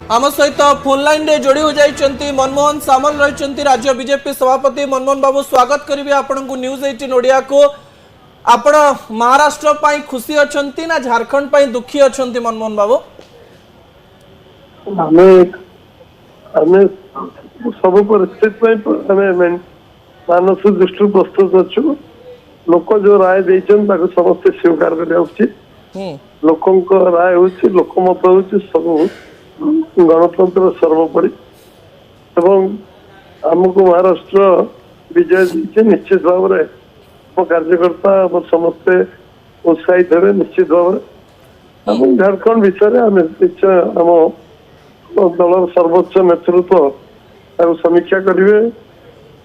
आम सहित phone line रे जोड़ी हो जाइछंती मनमोहन सामल रहिछंती राज्य बीजेपी सभापति। मनमोहन बाबू स्वागत करिवे आपन को न्यूज 18 ओडिया को। आपण महाराष्ट्र पाई खुशी अछंती ना झारखंड पाई दुखी अछंती मनमोहन बाबू? हमें हमें सब परिस्थिति हमें मानसिक दृष्टि प्रस्तुत अच्छु। लोक जो राय देछन ताको समस्त स्वीकार करिया उचित। लोकंक राय होछि, लोकमत होछि, सब गणतंत्र सर्वोपरि एवं आमको महाराष्ट्र विजय दीचे निश्चित भाव में कार्यकर्ता समस्ते उत्साहित हे निश्चित भाव में। झारखंड विषय आम निश्चय आम दल सर्वोच्च नेतृत्व समीक्षा करेंगे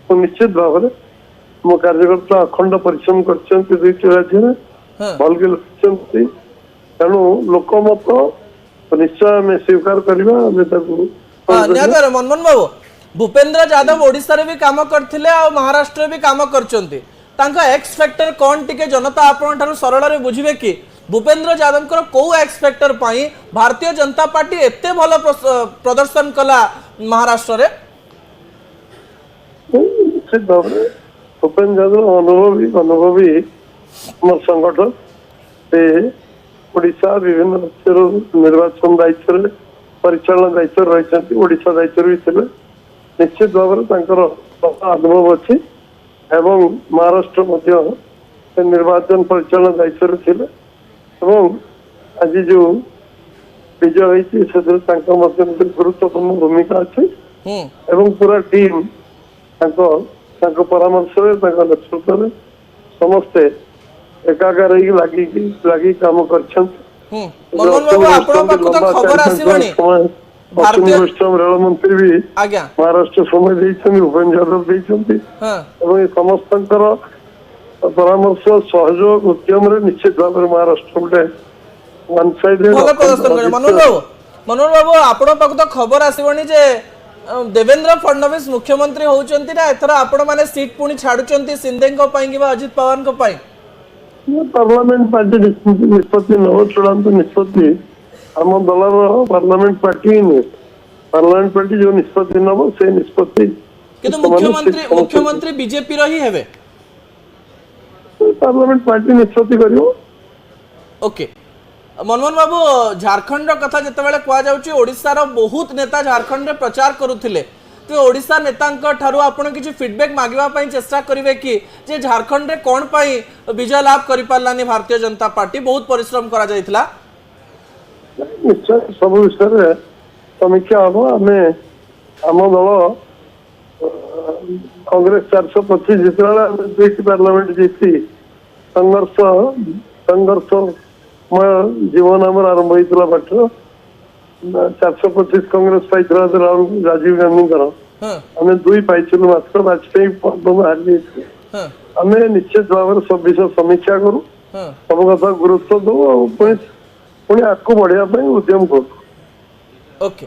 और निश्चित भाव में आम कार्यकर्ता अखंड परिश्रम कर राज्य में भल के लिखिं। तेणु लोकमत निश्चय आम स्वीकार करवा। मनमोहन बाबू, भूपेन्द्र यादव ओडिशा रे भी काम करथिले आ महाराष्ट्र भी काम करचंती। तांका एक्स फैक्टर कोन टिके जनता आपन थारु सरल रे बुझिबे कि भूपेन्द्र यादव को को एक्स फैक्टर पाई भारतीय जनता पार्टी एते भलो प्रदर्शन कला महाराष्ट्र रे? भूपेन्द्र यादव अनुभवी हमर संगठन से ओडिशा विभिन्न राज्य निर्वाचन दायित्व परिचालन दायित्व रही ओडिशा दायित्व भी थे। निश्चित भाव में अनुभव अच्छी एवं महाराष्ट्र निर्वाचन परिचालन दायित्व थे। आज जो विजय होती गुरुत्वपूर्ण भूमिका अच्छी एवं पूरा टीम परामर्श नेतृत्व में समस्ते एकाकार लगी काम कर। रेल मंत्री भी महाराष्ट्र समय भूपेन्द्र यादव समस्त परामर्श सहयोग उद्यम निश्चित भाव में महाराष्ट्र गोटे वन साइड मनोहर बाबू आपण पाक तो खबर आसबनी जे देवेंद्र फडणवीस मुख्यमंत्री होउचंती ना एथरा आपण माने सीट पुणी छाडुचंती सिंधे को पाई कि अजित पवार को पाई? पार्लियामेंट पार्टी निष्पत्ति नव चूड़ांत निष्पत्ति आम दलर पार्लियामेंट पार्टी ही नुहे। पार्लियामेंट पार्टी जो निष्पत्ति नव से निष्पत्ति किंतु मुख्यमंत्री बीजेपी रही हेबे। पार्लियामेंट पार्टी निष्पत्ति करियो। ओके मनमोहन बाबू, झारखंड कथा जितेबाला कह जाउची ओडिसा रो बहुत नेता झारखंड रे प्रचार करुथिले। तो ओडिसा नेता ठारू आपण किछि फीडबैक मागिबा पई चेष्टा करिवे कि जे झारखंड रे कोन पई विजय लाभ करि पारलानी भारतीय जनता पार्टी? बहुत परिश्रम करा जायतिला। निश्चय सब विषय समीक्षा हम आमे आम दल कांग्रेस 425 जितला पार्लियामेंट जीती संघर्षमय जीवन आम आरंभ होता बाट 425 कांग्रेस पाई राजीव गांधी आम 2 पाई मात्र वाजपेयी हारी आम निश्चित भाव में सब विषय समीक्षा करूँ सब कथा गुरुत्व दो पुणी आगू बढ़िया उद्यम करूँ। ओके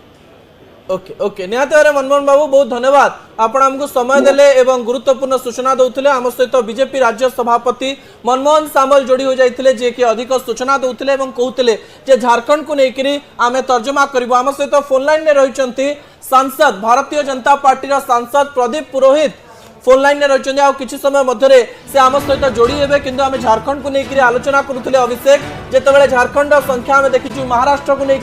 ओके ओके निहाती भाव मनमोहन बाबू बहुत धन्यवाद आपण हमको समय देले एवं गुरुत्वपूर्ण सूचना दौले। आम सहित बीजेपी राज्य सभापति मनमोहन सामल जोड़ी हो जाते जे कि अधिक सूचना दौले कहते जे झारखंड को लेकर आम तर्जमा करूँ। आम सहित फोन लाइन में रही सांसद भारतीय जनता पार्टी सांसद प्रदीप पुरोहित फोन लाइन में रही किसी समय मध्य से आम सहित जोड़ी हे कि आम झारखंड को लेकर आलोचना करुले। अभिषेक जितेबाला झारखंड संख्या आम देखी महाराष्ट्र को लेकर